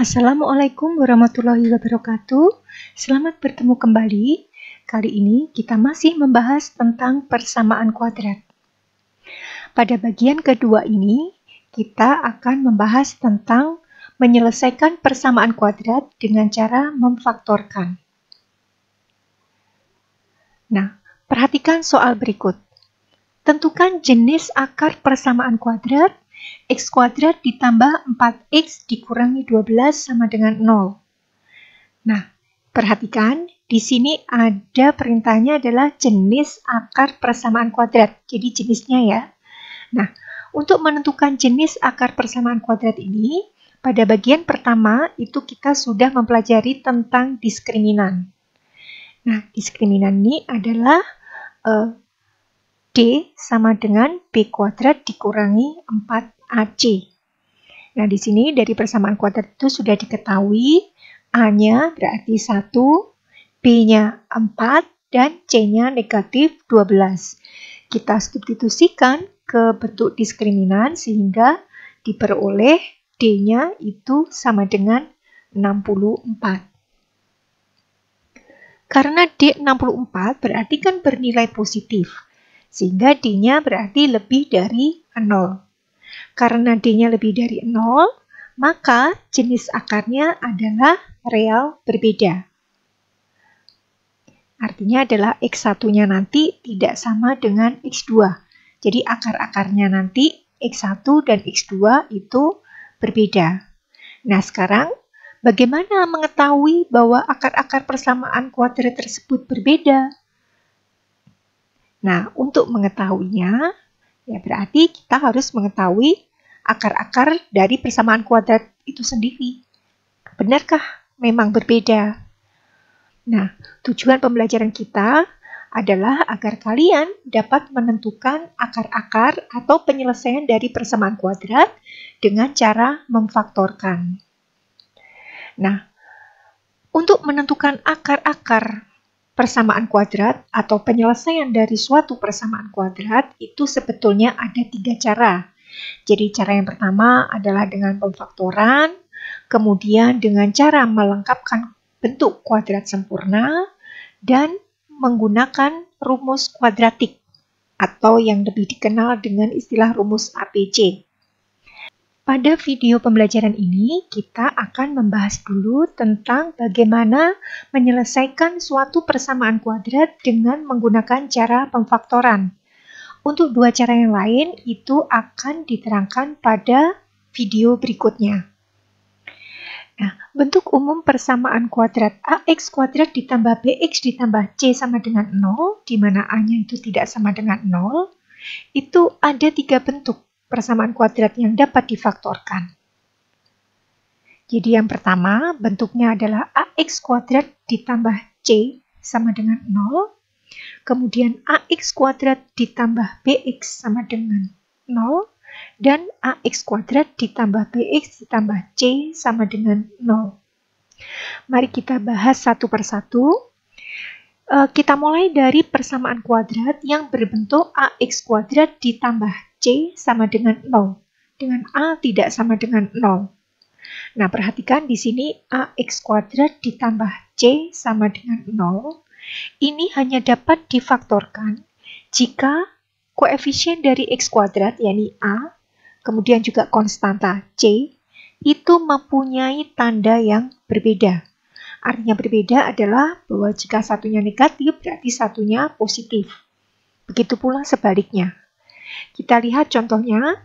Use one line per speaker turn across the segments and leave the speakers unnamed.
Assalamualaikum warahmatullahi wabarakatuh. Selamat bertemu kembali. Kali ini kita masih membahas tentang persamaan kuadrat. Pada bagian kedua ini, kita akan membahas tentang menyelesaikan persamaan kuadrat dengan cara memfaktorkan. Nah, perhatikan soal berikut. Tentukan jenis akar persamaan kuadrat x kuadrat ditambah 4x dikurangi 12 sama dengan 0. Nah, perhatikan di sini ada perintahnya adalah jenis akar persamaan kuadrat. Jadi jenisnya ya. Nah, untuk menentukan jenis akar persamaan kuadrat ini, pada bagian pertama itu kita sudah mempelajari tentang diskriminan. Nah, diskriminan ini adalah D sama dengan B kuadrat dikurangi 4AC. Nah, di sini dari persamaan kuadrat itu sudah diketahui A-nya berarti 1, B-nya 4, dan C-nya negatif 12. Kita substitusikan ke bentuk diskriminan sehingga diperoleh D-nya itu sama dengan 64. Karena D 64 berarti kan bernilai positif, sehingga D-nya berarti lebih dari 0. Karena D-nya lebih dari 0, maka jenis akarnya adalah real berbeda. Artinya adalah X1-nya nanti tidak sama dengan X2. Jadi akar-akarnya nanti X1 dan X2 itu berbeda. Nah, sekarang bagaimana mengetahui bahwa akar-akar persamaan kuadrat tersebut berbeda? Nah, untuk mengetahuinya, ya berarti kita harus mengetahui akar-akar dari persamaan kuadrat itu sendiri. Benarkah memang berbeda? Nah, tujuan pembelajaran kita adalah agar kalian dapat menentukan akar-akar atau penyelesaian dari persamaan kuadrat dengan cara memfaktorkan. Nah, untuk menentukan akar-akar persamaan kuadrat atau penyelesaian dari suatu persamaan kuadrat itu sebetulnya ada 3 cara. Jadi cara yang pertama adalah dengan pemfaktoran, kemudian dengan cara melengkapkan bentuk kuadrat sempurna, dan menggunakan rumus kuadratik atau yang lebih dikenal dengan istilah rumus ABC. Pada video pembelajaran ini, kita akan membahas dulu tentang bagaimana menyelesaikan suatu persamaan kuadrat dengan menggunakan cara pemfaktoran. Untuk 2 cara yang lain, itu akan diterangkan pada video berikutnya. Nah, bentuk umum persamaan kuadrat AX kuadrat ditambah BX ditambah C sama dengan 0, di mana A-nya itu tidak sama dengan 0, itu ada 3 bentuk persamaan kuadrat yang dapat difaktorkan. Jadi yang pertama bentuknya adalah AX kuadrat ditambah C sama dengan 0. Kemudian AX kuadrat ditambah BX sama dengan 0. Dan AX kuadrat ditambah BX ditambah C sama dengan 0. Mari kita bahas satu persatu. Kita mulai dari persamaan kuadrat yang berbentuk AX kuadrat ditambah C sama dengan 0, dengan A tidak sama dengan 0. Nah, perhatikan di sini AX kuadrat ditambah C sama dengan 0. Ini hanya dapat difaktorkan jika koefisien dari X kuadrat, yakni A, kemudian juga konstanta C, itu mempunyai tanda yang berbeda. Artinya berbeda adalah bahwa jika satunya negatif, berarti satunya positif. Begitu pula sebaliknya. Kita lihat contohnya,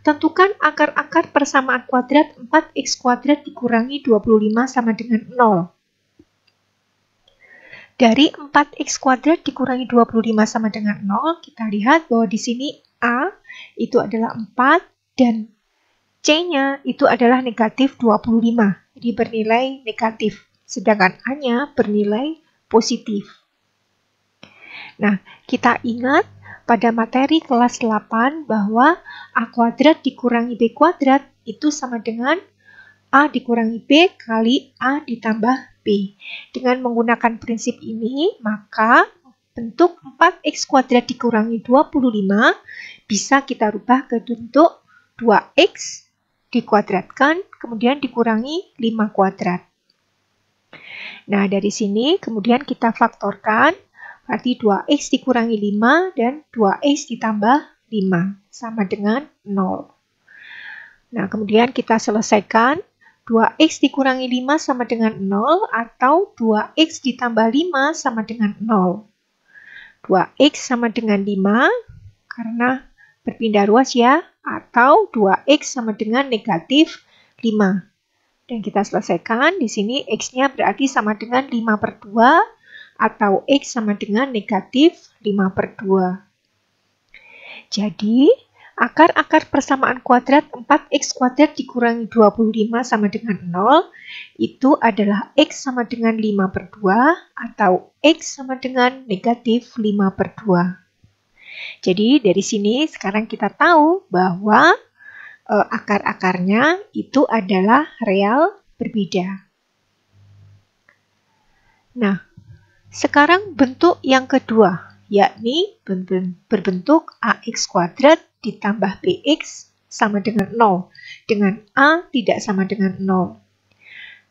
tentukan akar-akar persamaan kuadrat 4x kuadrat dikurangi 25 sama dengan 0. Dari 4x kuadrat dikurangi 25 sama dengan 0, kita lihat bahwa di sini A itu adalah 4 dan C-nya itu adalah negatif 25. Jadi bernilai negatif. Sedangkan A-nya bernilai positif. Nah, kita ingat pada materi kelas 8 bahwa A kuadrat dikurangi B kuadrat itu sama dengan A dikurangi B kali A ditambah B. Dengan menggunakan prinsip ini, maka bentuk 4x kuadrat dikurangi 25 bisa kita rubah ke bentuk 2x dikuadratkan, kemudian dikurangi 5 kuadrat. Nah, dari sini kemudian kita faktorkan, berarti 2x dikurangi 5 dan 2x ditambah 5 sama dengan 0. Nah, kemudian kita selesaikan, 2x dikurangi 5 sama dengan 0 atau 2x ditambah 5 sama dengan 0. 2x sama dengan 5 karena berpindah ruas ya, atau 2x sama dengan negatif 5. Dan kita selesaikan, di sini x-nya berarti sama dengan 5/2 atau x sama dengan negatif 5/2. Jadi, akar-akar persamaan kuadrat 4x kuadrat dikurangi 25 sama dengan 0, itu adalah x sama dengan 5/2 atau x sama dengan negatif 5/2. Jadi, dari sini sekarang kita tahu bahwa akar-akarnya itu adalah real berbeda. Nah, sekarang bentuk yang kedua, yakni berbentuk ax kuadrat ditambah bx sama dengan 0, dengan a tidak sama dengan 0.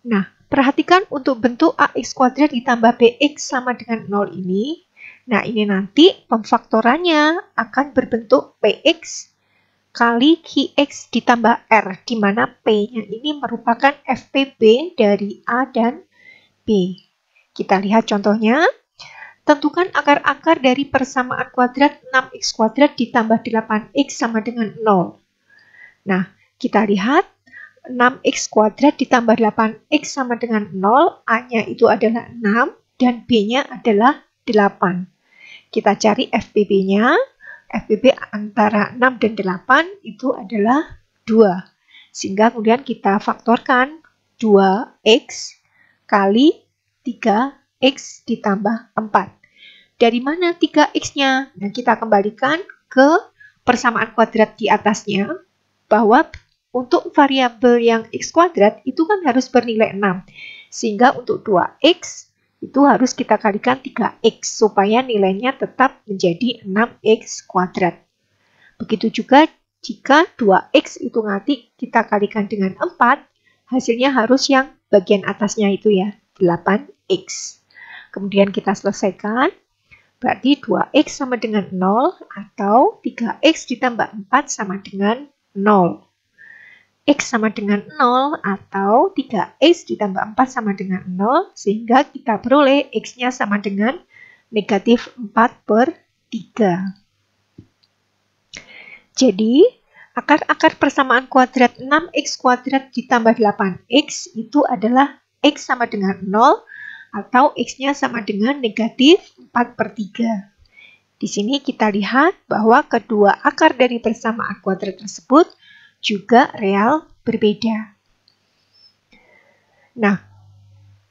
Nah, perhatikan untuk bentuk ax kuadrat ditambah bx sama dengan 0 ini. Nah, ini nanti pemfaktorannya akan berbentuk px kali qx ditambah r, di mana p-nya ini merupakan FPB dari A dan B. Kita lihat contohnya. Tentukan akar-akar dari persamaan kuadrat 6x kuadrat ditambah 8x sama dengan 0. Nah, kita lihat 6x kuadrat ditambah 8x sama dengan 0, A-nya itu adalah 6 dan B-nya adalah 8. Kita cari FPB-nya. FPB antara 6 dan 8 itu adalah 2. Sehingga kemudian kita faktorkan 2x kali 3x ditambah 4. Dari mana 3x-nya? Nah, kita kembalikan ke persamaan kuadrat di atasnya, bahwa untuk variabel yang x kuadrat itu kan harus bernilai 6. Sehingga untuk 2x itu harus kita kalikan 3x supaya nilainya tetap menjadi 6x kuadrat. Begitu juga jika 2x itu nanti kita kalikan dengan 4, hasilnya harus yang bagian atasnya itu ya, 8x. Kemudian kita selesaikan, berarti 2x sama dengan 0 atau 3x ditambah 4 sama dengan 0. X sama dengan 0 atau 3x ditambah 4 sama dengan 0, sehingga kita peroleh X-nya sama dengan negatif 4/3. Jadi, akar-akar persamaan kuadrat 6x kuadrat ditambah 8x itu adalah X sama dengan 0 atau X-nya sama dengan negatif 4/3. Di sini kita lihat bahwa kedua akar dari persamaan kuadrat tersebut juga real berbeda. Nah,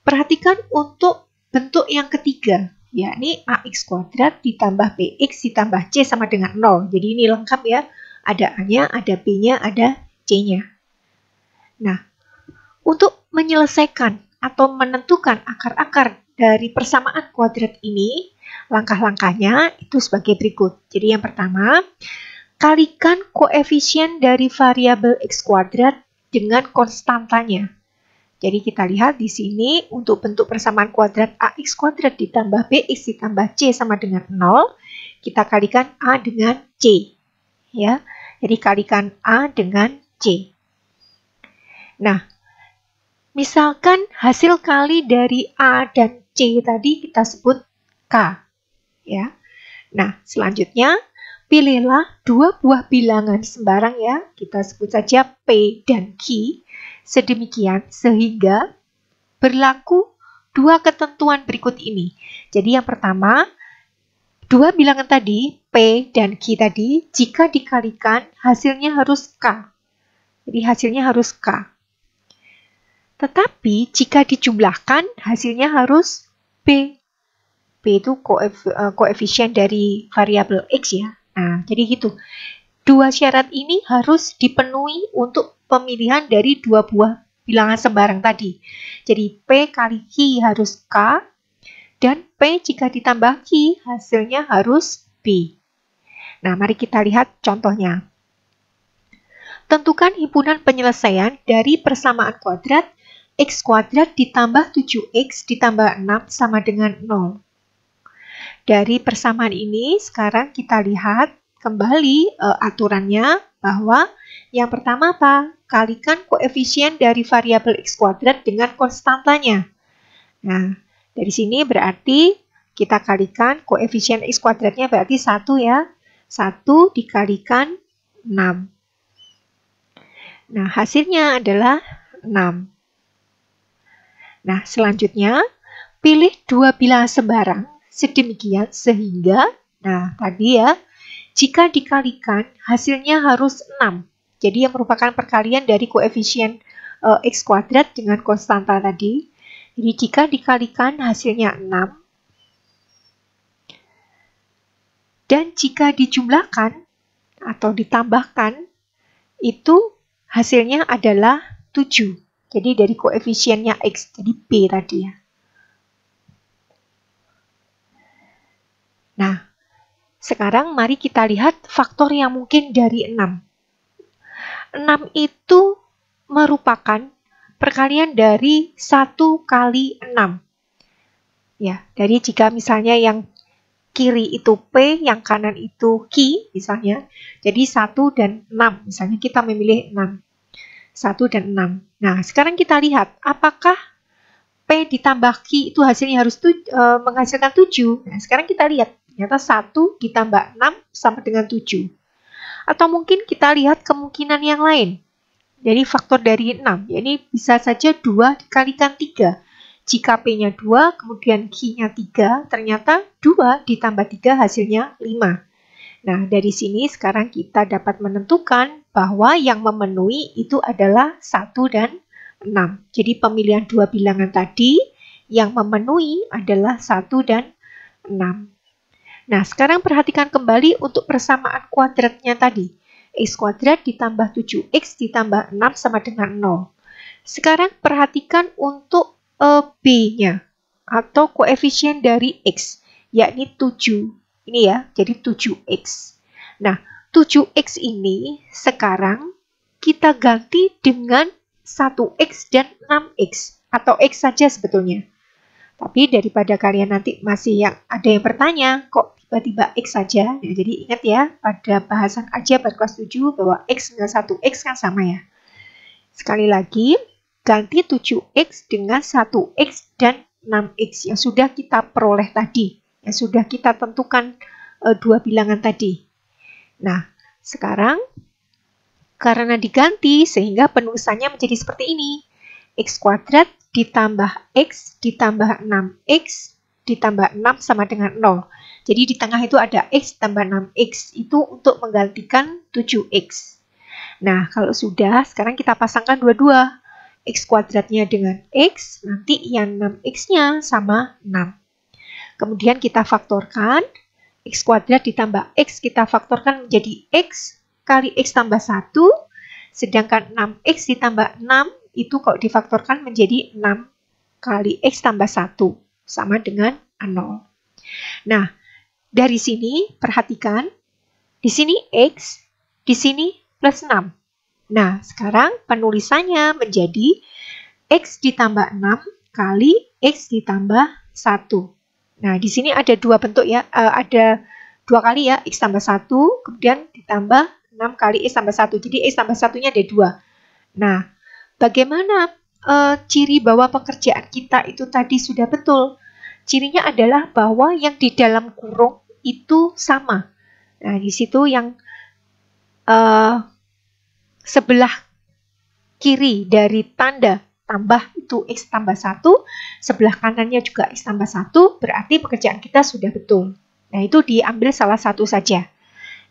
perhatikan untuk bentuk yang ketiga, yakni ax kuadrat ditambah bx ditambah c sama dengan 0. Jadi ini lengkap ya, ada a-nya, ada b-nya, ada c-nya. Nah, untuk menyelesaikan atau menentukan akar-akar dari persamaan kuadrat ini, langkah-langkahnya itu sebagai berikut. Jadi yang pertama, kalikan koefisien dari variabel x kuadrat dengan konstantanya. Jadi kita lihat di sini untuk bentuk persamaan kuadrat ax kuadrat ditambah bx ditambah c sama dengan 0, kita kalikan a dengan c. Ya, jadi kalikan a dengan c. Nah, misalkan hasil kali dari a dan c tadi kita sebut k. Ya. Nah, selanjutnya pilihlah dua buah bilangan sembarang ya, kita sebut saja P dan Q, sedemikian sehingga berlaku dua ketentuan berikut ini. Jadi yang pertama, dua bilangan tadi, P dan Q tadi, jika dikalikan hasilnya harus K. Jadi hasilnya harus K. Tetapi jika dijumlahkan hasilnya harus P. P itu koefisien dari variabel X ya. Nah, jadi gitu. Dua syarat ini harus dipenuhi untuk pemilihan dari dua buah bilangan sembarang tadi. Jadi P kali Q harus K, dan P jika ditambah Q hasilnya harus B. Nah, mari kita lihat contohnya. tentukan himpunan penyelesaian dari persamaan kuadrat x kuadrat ditambah 7x ditambah 6 sama dengan 0. Dari persamaan ini, sekarang kita lihat kembali aturannya bahwa yang pertama apa? Kalikan koefisien dari variabel x kuadrat dengan konstantanya. Nah, dari sini berarti kita kalikan koefisien x kuadratnya berarti 1 ya. 1 dikalikan 6. Nah, hasilnya adalah 6. Nah, selanjutnya, pilih dua bilangan sembarang sedemikian sehingga, nah tadi ya, jika dikalikan hasilnya harus 6. Jadi yang merupakan perkalian dari koefisien x kuadrat dengan konstanta tadi. Jadi jika dikalikan hasilnya 6. Dan jika dijumlahkan atau ditambahkan, itu hasilnya adalah 7. Jadi dari koefisiennya x, jadi B tadi ya. Nah, sekarang mari kita lihat faktor yang mungkin dari 6. 6 itu merupakan perkalian dari 1 kali 6. Ya, dari jika misalnya yang kiri itu P, yang kanan itu Q misalnya. Jadi 1 dan 6, misalnya kita memilih 6. 1 dan 6. Nah, sekarang kita lihat apakah P ditambah Q itu hasilnya harus menghasilkan 7. Nah, sekarang kita lihat ternyata 1 ditambah 6 sama dengan 7. Atau mungkin kita lihat kemungkinan yang lain. Jadi faktor dari 6, ini bisa saja 2 dikalikan 3. Jika P-nya 2, kemudian Q-nya 3, ternyata 2 ditambah 3 hasilnya 5. Nah, dari sini sekarang kita dapat menentukan bahwa yang memenuhi itu adalah 1 dan 6. Jadi pemilihan dua bilangan tadi yang memenuhi adalah 1 dan 6. Nah, sekarang perhatikan kembali untuk persamaan kuadratnya tadi. X kuadrat ditambah 7x ditambah 6 sama dengan 0. Sekarang perhatikan untuk B-nya atau koefisien dari X, yakni 7. Ini ya, jadi 7x. Nah, 7x ini sekarang kita ganti dengan 1x dan 6x, atau x saja sebetulnya. Tapi daripada kalian nanti masih ada yang bertanya, kok tiba-tiba X saja? Nah, jadi ingat ya, pada bahasan aljabar kelas 7 bahwa X dengan 1X kan sama ya. Sekali lagi, ganti 7X dengan 1X dan 6X yang sudah kita peroleh tadi. Yang sudah kita tentukan dua bilangan tadi. Nah, sekarang karena diganti sehingga penulisannya menjadi seperti ini. X kuadrat ditambah X ditambah 6X ditambah 6 sama dengan 0. Jadi di tengah itu ada X tambah 6X. Itu untuk menggantikan 7X. Nah, kalau sudah, sekarang kita pasangkan dua-dua. X kuadratnya dengan X, nanti yang 6X-nya sama 6. Kemudian kita faktorkan. X kuadrat ditambah X kita faktorkan menjadi X kali X tambah 1. Sedangkan 6X ditambah 6 itu kalau difaktorkan menjadi 6 kali X tambah 1 sama dengan 0. Nah, dari sini perhatikan, di sini X, di sini plus 6. Nah, sekarang penulisannya menjadi X ditambah 6 kali X ditambah 1. Nah, di sini ada dua bentuk ya, ada dua kali ya, X tambah 1, kemudian ditambah 6 kali X tambah 1. Jadi X tambah 1-nya ada 2. Nah, bagaimana ciri bahwa pekerjaan kita itu tadi sudah betul? Cirinya adalah bahwa yang di dalam kurung itu sama. Nah, di situ yang sebelah kiri dari tanda tambah itu X tambah 1, sebelah kanannya juga X tambah 1, berarti pekerjaan kita sudah betul. Nah, itu diambil salah satu saja.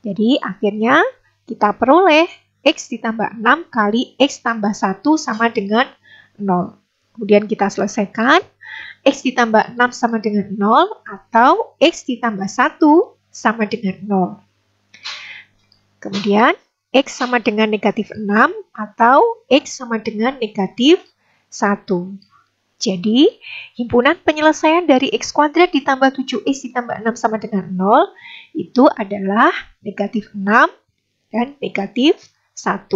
Jadi, akhirnya kita peroleh X ditambah 6 kali X tambah 1 sama dengan 0. Kemudian kita selesaikan. X ditambah 6 sama dengan 0 atau X ditambah 1 sama dengan 0. Kemudian X sama dengan negatif 6 atau X sama dengan negatif 1. Jadi, himpunan penyelesaian dari X kuadrat ditambah 7X ditambah 6 sama dengan 0 itu adalah negatif 6 dan negatif 1.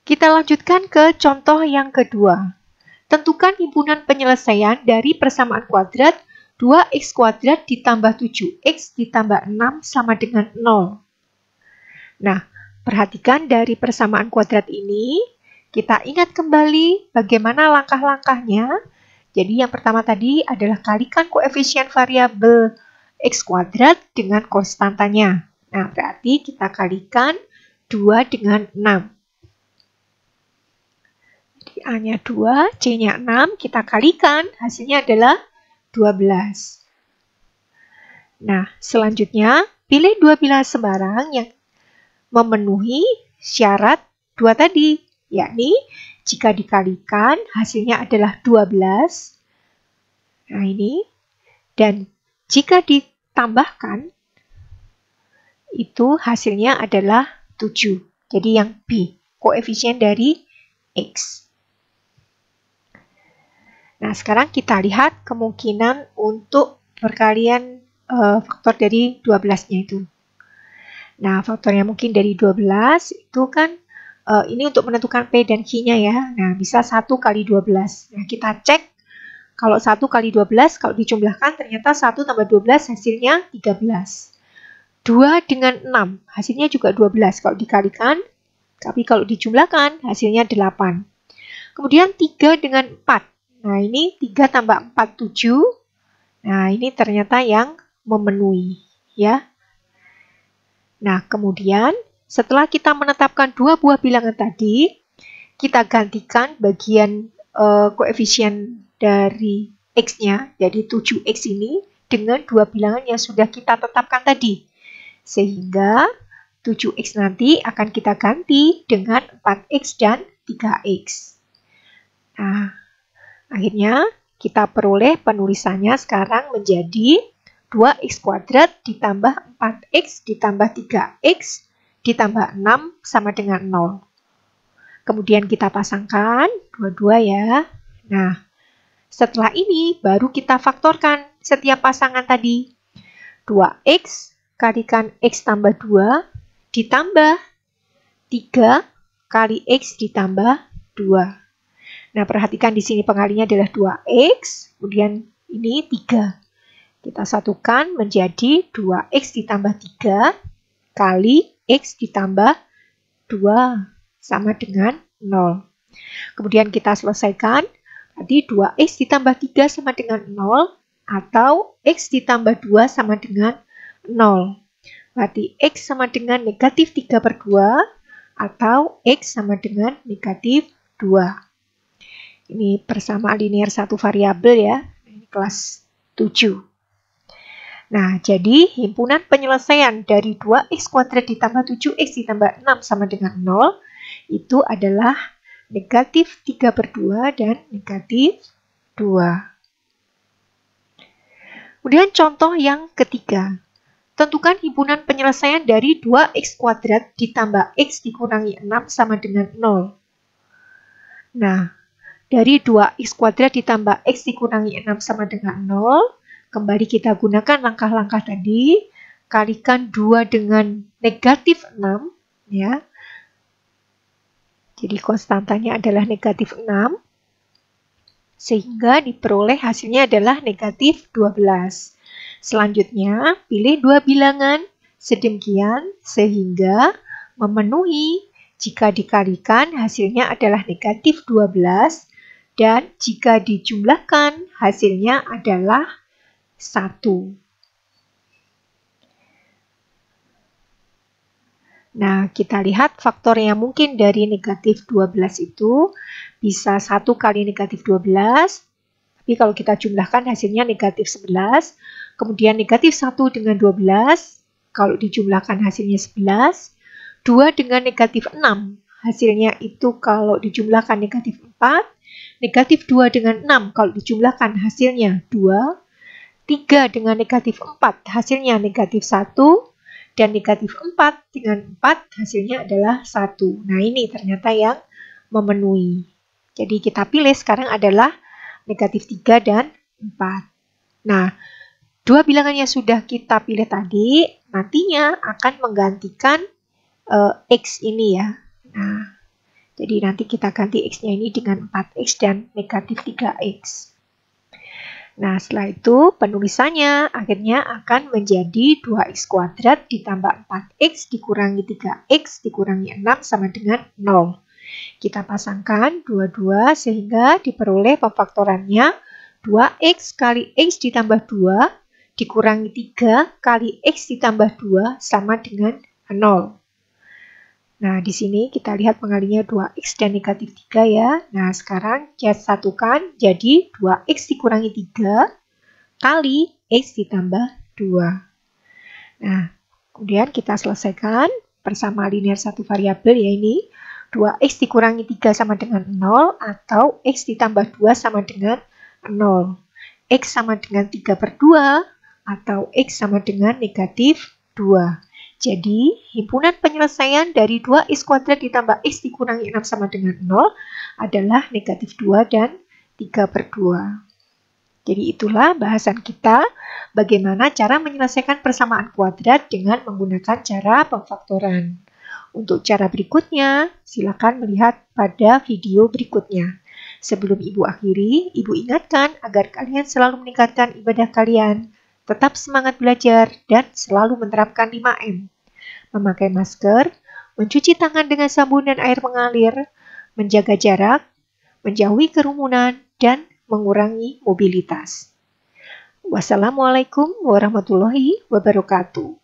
Kita lanjutkan ke contoh yang kedua. Tentukan himpunan penyelesaian dari persamaan kuadrat 2x kuadrat ditambah 7x ditambah 6 sama dengan 0. Nah, perhatikan dari persamaan kuadrat ini, kita ingat kembali bagaimana langkah-langkahnya. Jadi yang pertama tadi adalah kalikan koefisien variabel x kuadrat dengan konstantanya. Nah, berarti kita kalikan 2 dengan 6. Jadi A-nya 2, C-nya 6, kita kalikan, hasilnya adalah 12. Nah, selanjutnya, pilih dua bilangan sembarang yang memenuhi syarat 2 tadi, yakni jika dikalikan, hasilnya adalah 12. Nah, ini. Dan jika ditambahkan, itu hasilnya adalah 7. Jadi yang B, koefisien dari X. Nah, sekarang kita lihat kemungkinan untuk perkalian faktor dari 12-nya itu. Nah, faktornya mungkin dari 12 itu kan ini untuk menentukan P dan Q-nya ya. Nah, bisa 1 kali 12. Nah, kita cek kalau 1 kali 12, kalau dijumlahkan ternyata 1 tambah 12 hasilnya 13. 2 dengan 6, hasilnya juga 12 kalau dikalikan, tapi kalau dijumlahkan hasilnya 8. Kemudian 3 dengan 4. Nah, ini 3 tambah 4, 7. Nah, ini ternyata yang memenuhi, ya. Nah, kemudian setelah kita menetapkan dua buah bilangan tadi, kita gantikan bagian koefisien dari X-nya, jadi 7X ini, dengan dua bilangan yang sudah kita tetapkan tadi. Sehingga 7X nanti akan kita ganti dengan 4X dan 3X. Nah, akhirnya kita peroleh penulisannya sekarang menjadi 2x kuadrat ditambah 4x ditambah 3x ditambah 6 sama dengan 0. Kemudian kita pasangkan dua-dua ya. Nah, setelah ini baru kita faktorkan setiap pasangan tadi. 2x kalikan x tambah 2 ditambah 3 kali x ditambah 2. Nah, perhatikan di sini pengalinya adalah 2x, kemudian ini 3. Kita satukan menjadi 2x ditambah 3 kali x ditambah 2 sama dengan 0. Kemudian kita selesaikan, tadi 2x ditambah 3 sama dengan 0, atau x ditambah 2 sama dengan 0. Berarti x sama dengan negatif 3/2, atau x sama dengan negatif 2. Ini persamaan linear satu variabel ya, ini kelas 7. Nah, jadi himpunan penyelesaian dari 2x kuadrat ditambah 7x ditambah 6 sama dengan 0, itu adalah negatif 3/2 dan negatif 2. Kemudian contoh yang ketiga. Tentukan himpunan penyelesaian dari 2x kuadrat ditambah x dikurangi 6 sama dengan 0. Nah, dari 2x kuadrat ditambah x dikurangi 6 sama dengan 0, kembali kita gunakan langkah-langkah tadi, kalikan 2 dengan negatif 6, ya. Jadi konstantanya adalah negatif 6, sehingga diperoleh hasilnya adalah negatif 12. Selanjutnya, pilih dua bilangan sedemikian sehingga memenuhi jika dikalikan hasilnya adalah negatif 12, dan jika dijumlahkan hasilnya adalah 1. Nah, kita lihat faktor yang mungkin dari negatif 12 itu bisa 1 kali negatif 12, tapi kalau kita jumlahkan hasilnya negatif 11, kemudian negatif 1 dengan 12, kalau dijumlahkan hasilnya 11, 2 dengan negatif 6, hasilnya itu kalau dijumlahkan negatif 4, negatif 2 dengan 6 kalau dijumlahkan hasilnya 2, 3 dengan negatif 4 hasilnya negatif 1, dan negatif 4 dengan 4 hasilnya adalah 1. Nah, ini ternyata yang memenuhi. Jadi kita pilih sekarang adalah negatif 3 dan 4. Nah, dua bilangan yang sudah kita pilih tadi nantinya akan menggantikan X ini ya. Nah, Jadi nanti kita ganti X-nya ini dengan 4X dan negatif 3X. Nah, setelah itu penulisannya akhirnya akan menjadi 2X kuadrat ditambah 4X dikurangi 3X dikurangi 6 sama dengan 0. Kita pasangkan dua-dua sehingga diperoleh pemfaktorannya 2X kali X ditambah 2 dikurangi 3 kali X ditambah 2 sama dengan 0. Nah, di sini kita lihat pengalinya 2X dan negatif 3 ya. Nah, sekarang kita satukan jadi 2X dikurangi 3 kali X ditambah 2. Nah, kemudian kita selesaikan bersama linear satu variabel ya ini. 2X dikurangi 3 sama dengan 0 atau X ditambah 2 sama dengan 0. X sama dengan 3/2 atau X sama dengan negatif 2. Jadi, himpunan penyelesaian dari 2X kuadrat ditambah X dikurangi 6 sama dengan 0 adalah negatif 2 dan 3/2. Jadi itulah bahasan kita bagaimana cara menyelesaikan persamaan kuadrat dengan menggunakan cara pemfaktoran. Untuk cara berikutnya, silakan melihat pada video berikutnya. Sebelum Ibu akhiri, Ibu ingatkan agar kalian selalu meningkatkan ibadah kalian, tetap semangat belajar, dan selalu menerapkan 5M. Memakai masker, mencuci tangan dengan sabun dan air mengalir, menjaga jarak, menjauhi kerumunan, dan mengurangi mobilitas. Wassalamualaikum warahmatullahi wabarakatuh.